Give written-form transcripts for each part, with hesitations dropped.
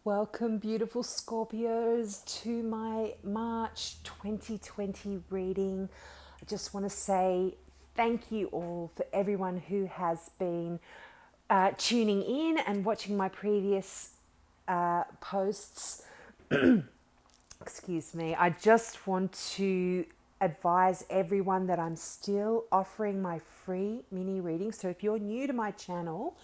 Welcome, beautiful Scorpios, to my March 2020 reading. I just want to say thank you all for everyone who has been tuning in and watching my previous posts. Excuse me. I just want to advise everyone that I'm still offering my free mini reading. So if you're new to my channel,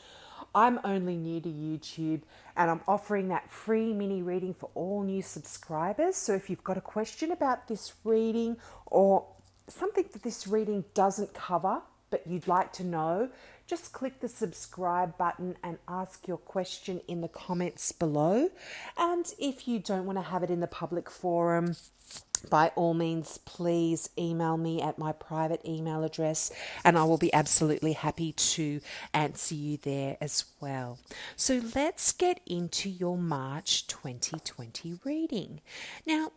I'm only new to YouTube and I'm offering that free mini reading for all new subscribers. So if you've got a question about this reading or something that this reading doesn't cover but you'd like to know, just click the subscribe button and ask your question in the comments below. And if you don't want to have it in the public forum, by all means, please email me at my private email address and I will be absolutely happy to answer you there as well. So let's get into your March 2020 reading. Now,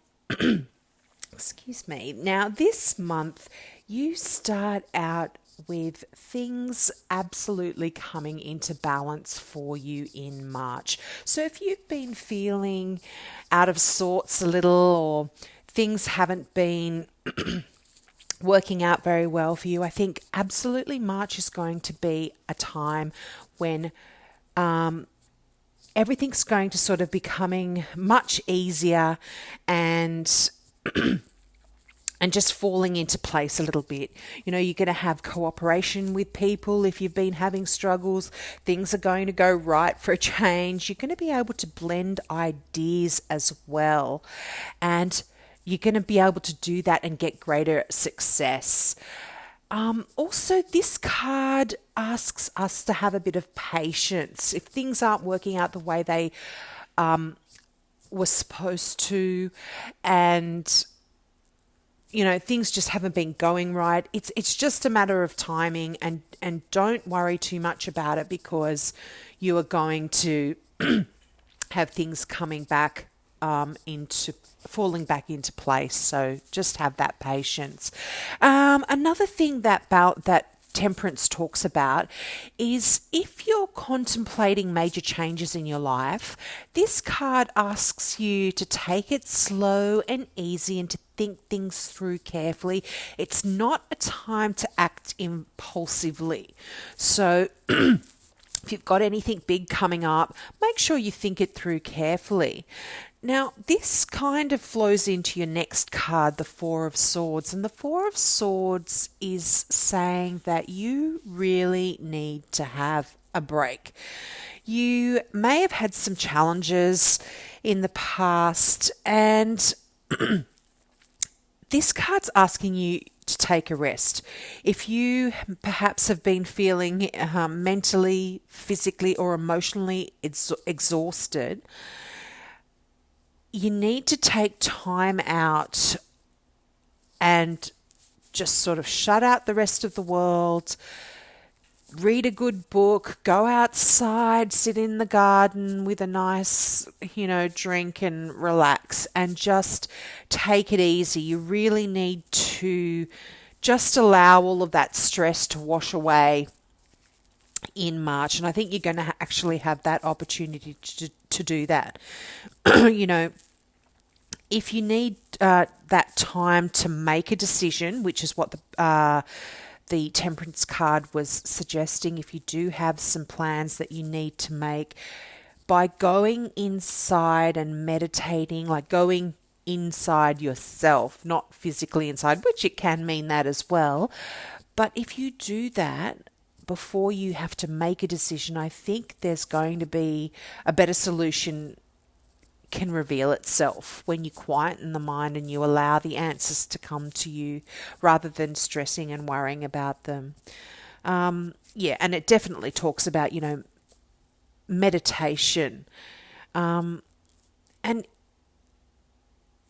excuse me. Now, this month you start out with things absolutely coming into balance for you in March. So if you've been feeling out of sorts a little or things haven't been working out very well for you, I think absolutely March is going to be a time when everything's going to sort of becoming much easier and and just falling into place a little bit. You know, you're going to have cooperation with people if you've been having struggles. Things are going to go right for a change. You're going to be able to blend ideas as well. And you're going to be able to do that and get greater success. Also, this card asks us to have a bit of patience. If things aren't working out the way they were supposed to, and you know, things just haven't been going right, it's just a matter of timing, and don't worry too much about it because you are going to have things coming back into falling back into place. So just have that patience. Another thing that Temperance talks about is if you're contemplating major changes in your life, this card asks you to take it slow and easy and to think things through carefully. It's not a time to act impulsively. So if you've got anything big coming up, make sure you think it through carefully. Now, this kind of flows into your next card, the Four of Swords. And the Four of Swords is saying that you really need to have a break. You may have had some challenges in the past, and this card's asking you to take a rest. If you perhaps have been feeling mentally, physically, or emotionally exhausted, you need to take time out and just sort of shut out the rest of the world, read a good book, go outside, sit in the garden with a nice, drink and relax and just take it easy. You really need to just allow all of that stress to wash away in March. And I think you're going to actually have that opportunity to do that. If you need that time to make a decision, which is what the Temperance card was suggesting, if you do have some plans that you need to make, by going inside and meditating, like going inside yourself, not physically inside, which it can mean that as well. But if you do that before you have to make a decision, I think there's going to be a better solution can reveal itself when you quieten the mind and you allow the answers to come to you rather than stressing and worrying about them. And it definitely talks about, meditation. I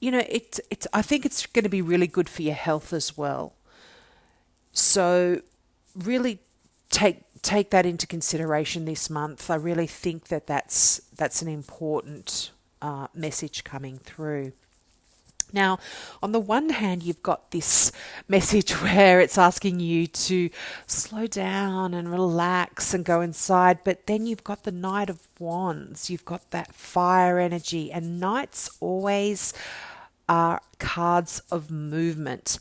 think it's going to be really good for your health as well. So really take that into consideration this month. I really think that's an important message coming through. Now, on the one hand, you've got this message where it's asking you to slow down and relax and go inside, but then you've got the Knight of Wands. You've got that fire energy, and knights always are cards of movement.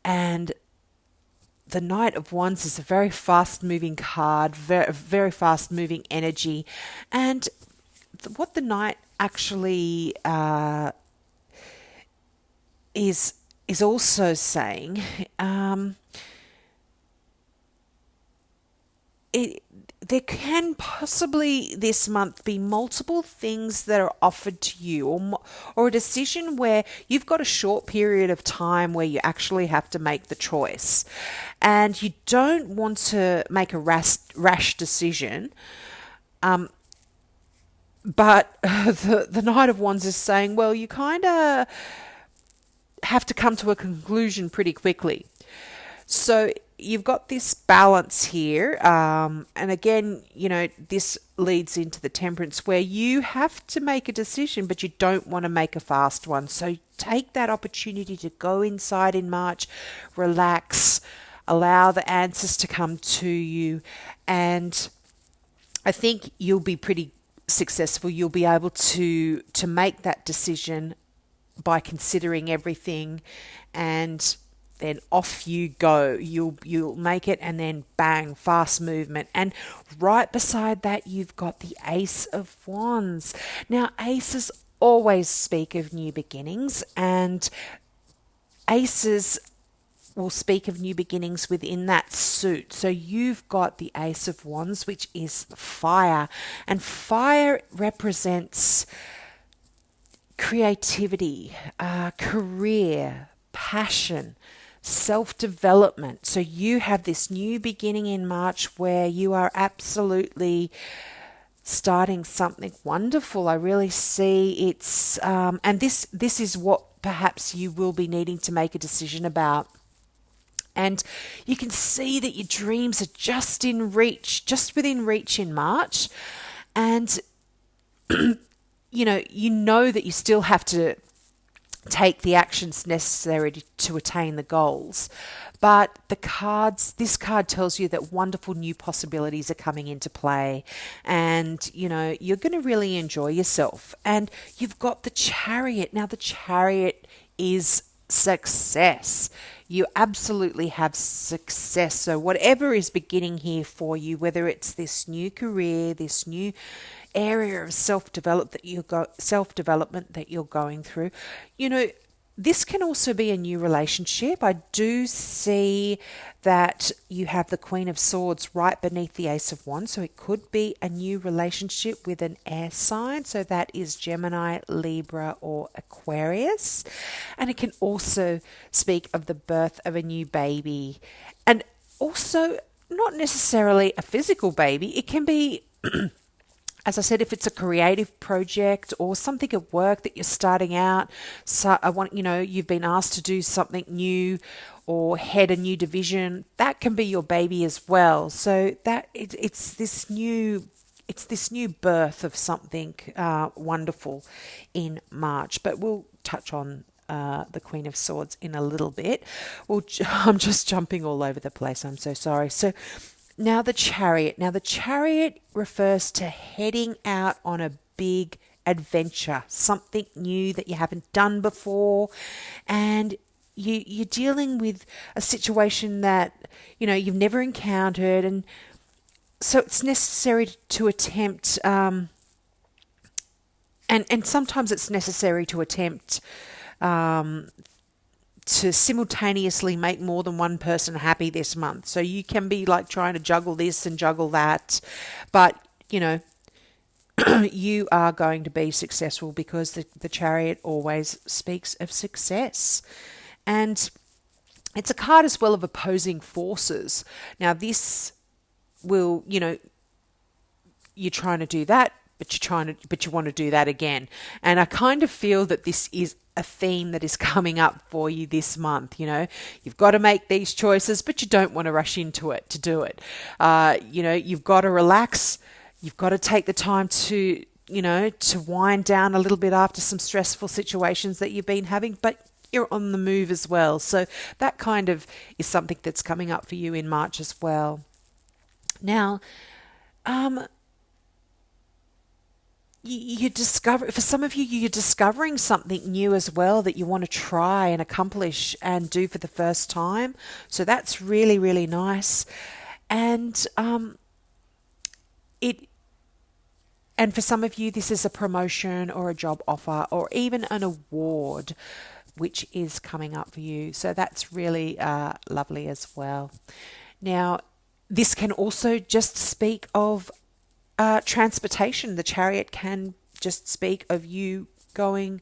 And the Knight of Wands is a very fast-moving card, very, very fast-moving energy. And what the Knight actually is also saying, there can possibly this month be multiple things that are offered to you, or a decision where you've got a short period of time where you actually have to make the choice, and you don't want to make a rash decision. But the Knight of Wands is saying, well, you kind of have to come to a conclusion pretty quickly. So you've got this balance here. And again, this leads into the Temperance, where you have to make a decision, but you don't want to make a fast one. So take that opportunity to go inside in March, relax, allow the answers to come to you. And I think you'll be pretty successful. You'll be able to make that decision by considering everything, and then off you go. You'll make it, and then bang, fast movement. And right beside that, you've got the Ace of Wands. Now, aces always speak of new beginnings, and aces will speak of new beginnings within that suit. So you've got the Ace of Wands, which is fire, and fire represents creativity, career, passion, self-development. So you have this new beginning in March where you are absolutely starting something wonderful. I really see it's, and this is what perhaps you will be needing to make a decision about. And you can see that your dreams are just within reach in March. And you know that you still have to take the actions necessary to attain the goals. But this card tells you that wonderful new possibilities are coming into play, and you're going to really enjoy yourself. And you've got the Chariot. Now, the Chariot is success. You absolutely have success. So whatever is beginning here for you, whether it's this new career, this new area of self-development that you're going through, this can also be a new relationship. I do see that you have the Queen of Swords right beneath the Ace of Wands, so it could be a new relationship with an air sign. So that is Gemini, Libra, or Aquarius. And it can also speak of the birth of a new baby, and also not necessarily a physical baby. It can be as I said, if it's a creative project or something at work that you're starting out, so you've been asked to do something new or head a new division, that can be your baby as well. So that it's this new birth of something wonderful in March. But we'll touch on the Queen of Swords in a little bit. I'm just jumping all over the place. I'm so sorry. So now the Chariot. Now the Chariot refers to heading out on a big adventure, something new that you haven't done before, and you're dealing with a situation that you've never encountered, and so it's necessary to attempt. And sometimes it's necessary to attempt to simultaneously make more than one person happy this month. So you can be like trying to juggle this and juggle that, but you are going to be successful because the Chariot always speaks of success. And it's a card as well of opposing forces. Now this will, you're trying to do that, but you want to do that again. And I kind of feel that this is a theme that is coming up for you this month. You've got to make these choices, but you don't want to rush into it to do it. You've got to relax. You've got to take the time to to wind down a little bit after some stressful situations that you've been having, but you're on the move as well. So that kind of is something that's coming up for you in March as well. Now, you discover, for some of you, you're discovering something new as well that you want to try and accomplish and do for the first time. So that's really, really nice. And it and for some of you, this is a promotion or a job offer or even an award which is coming up for you. So that's really lovely as well. Now, this can also just speak of transportation. The Chariot can just speak of you going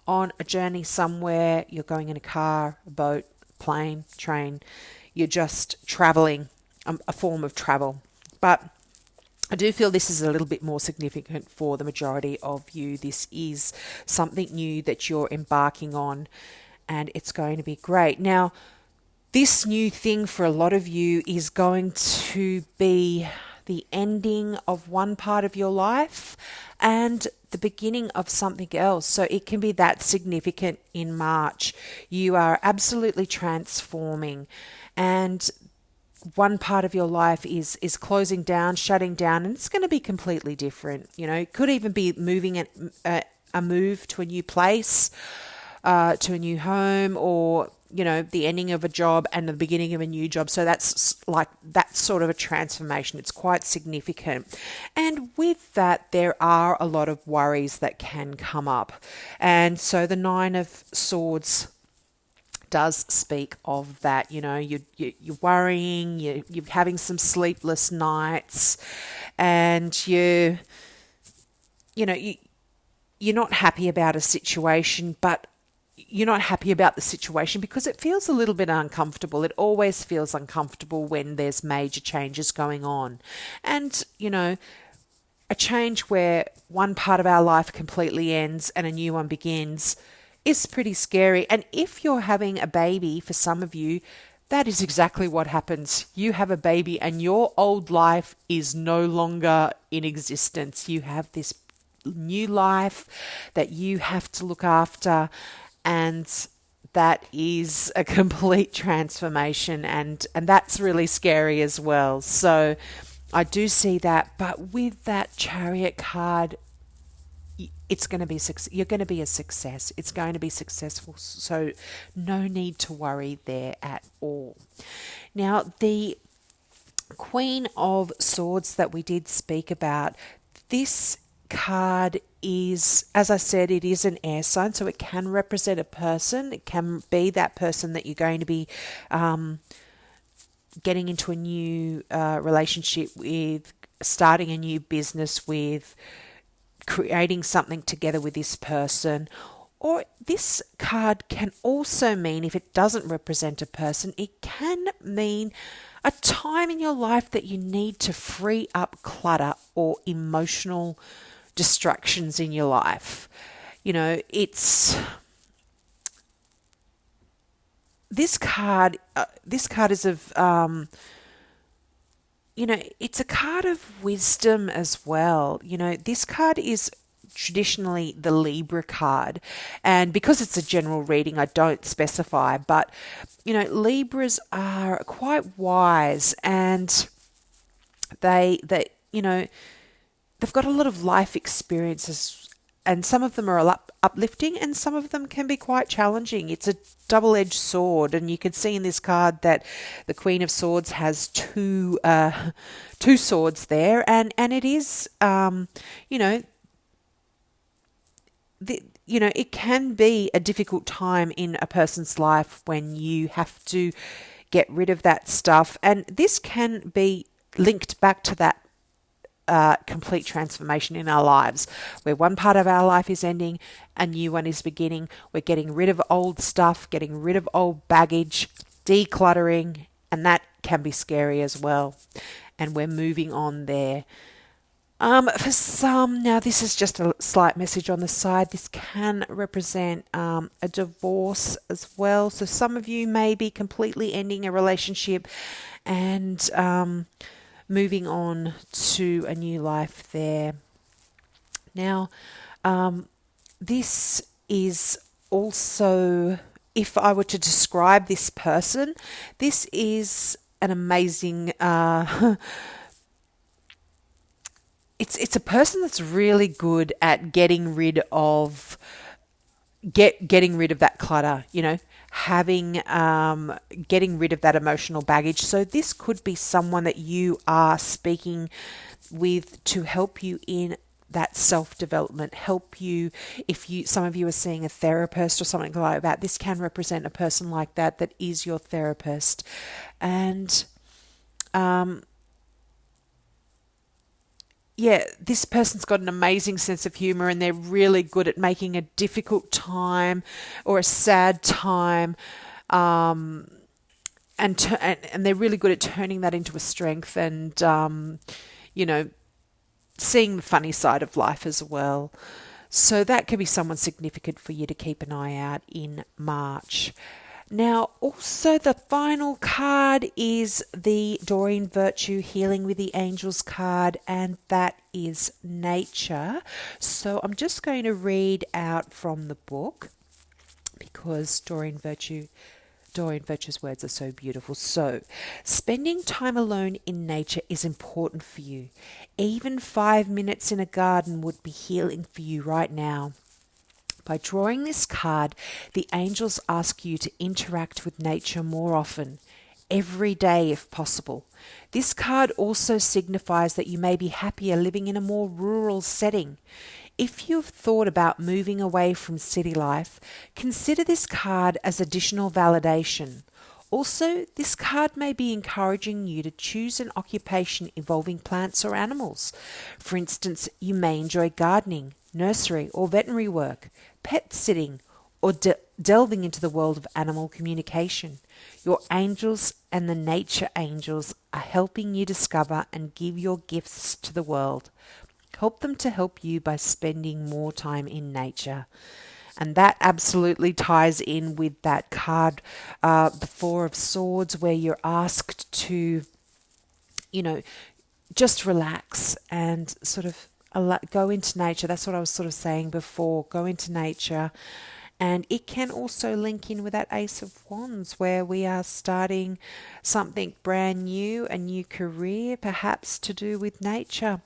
on a journey somewhere. You're going in a car, a boat, plane, train. You're just traveling, a form of travel. But I do feel this is a little bit more significant for the majority of you. This is something new that you're embarking on, and it's going to be great. Now, this new thing for a lot of you is going to be the ending of one part of your life and the beginning of something else. So it can be that significant in March. You are absolutely transforming, and one part of your life is closing down, shutting down, and it's going to be completely different. It could even be moving a move to a new place, to a new home, or the ending of a job and the beginning of a new job. So that's sort of a transformation. It's quite significant. And with that, there are a lot of worries that can come up. And so the Nine of Swords does speak of that. You're worrying, you're having some sleepless nights, and you're not happy about a situation, but you're not happy about the situation because it feels a little bit uncomfortable. It always feels uncomfortable when there's major changes going on. And, a change where one part of our life completely ends and a new one begins is pretty scary. And if you're having a baby, for some of you, that is exactly what happens. You have a baby and your old life is no longer in existence. You have this new life that you have to look after, and that is a complete transformation, and that's really scary as well. So I do see that, but with that Chariot card, it's going to be you're going to be a success. It's going to be successful. So no need to worry there at all. Now, the Queen of Swords that we did speak about, this card is, as I said, it is an air sign, so it can represent a person. It can be that person that you're going to be getting into a new relationship with, starting a new business with, creating something together with this person. Or this card can also mean, if it doesn't represent a person, it can mean a time in your life that you need to free up clutter or emotional distractions in your life. It's this card is of it's a card of wisdom as well. This card is traditionally the Libra card, and because it's a general reading, I don't specify, but Libras are quite wise, and they've got a lot of life experiences, and some of them are uplifting and some of them can be quite challenging. It's a double-edged sword, and you can see in this card that the Queen of Swords has two swords there, and it is it can be a difficult time in a person's life when you have to get rid of that stuff, and this can be linked back to that complete transformation in our lives, where one part of our life is ending, a new one is beginning. We're getting rid of old stuff, getting rid of old baggage, decluttering, and that can be scary as well. And we're moving on there. For some, now this is just a slight message on the side, this can represent a divorce as well. So some of you may be completely ending a relationship and moving on to a new life there. Now, this is also, if I were to describe this person, this is an amazing it's a person that's really good at getting rid of that clutter, having getting rid of that emotional baggage. So this could be someone that you are speaking with to help you in that self-development, help you if some of you are seeing a therapist or something like that. This can represent a person like that is your therapist. And yeah, this person's got an amazing sense of humor, and they're really good at making a difficult time or a sad time, and they're really good at turning that into a strength, and seeing the funny side of life as well. So that could be someone significant for you to keep an eye out in March. Now, also the final card is the Doreen Virtue Healing with the Angels card, and that is nature. So I'm just going to read out from the book because Doreen Virtue's words are so beautiful. So, spending time alone in nature is important for you. Even 5 minutes in a garden would be healing for you right now. By drawing this card, the angels ask you to interact with nature more often, every day if possible. This card also signifies that you may be happier living in a more rural setting. If you've thought about moving away from city life, consider this card as additional validation. Also, this card may be encouraging you to choose an occupation involving plants or animals. For instance, you may enjoy gardening, nursery or veterinary work, pet sitting, or delving into the world of animal communication. Your angels and the nature angels are helping you discover and give your gifts to the world. Help them to help you by spending more time in nature. And that absolutely ties in with that card, the Four of Swords, where you're asked to, just relax and sort of go into nature. That's what I was sort of saying before. Go into nature. And it can also link in with that Ace of Wands, where we are starting something brand new, a new career, perhaps to do with nature.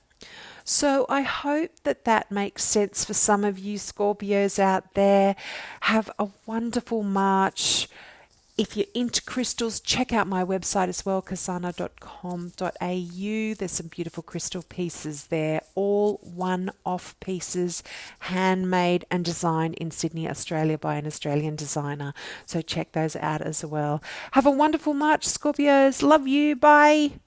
So I hope that makes sense for some of you Scorpios out there. Have a wonderful March. If you're into crystals, check out my website as well, kasana.com.au. There's some beautiful crystal pieces there, all one-off pieces, handmade and designed in Sydney, Australia by an Australian designer. So check those out as well. Have a wonderful March, Scorpios. Love you. Bye.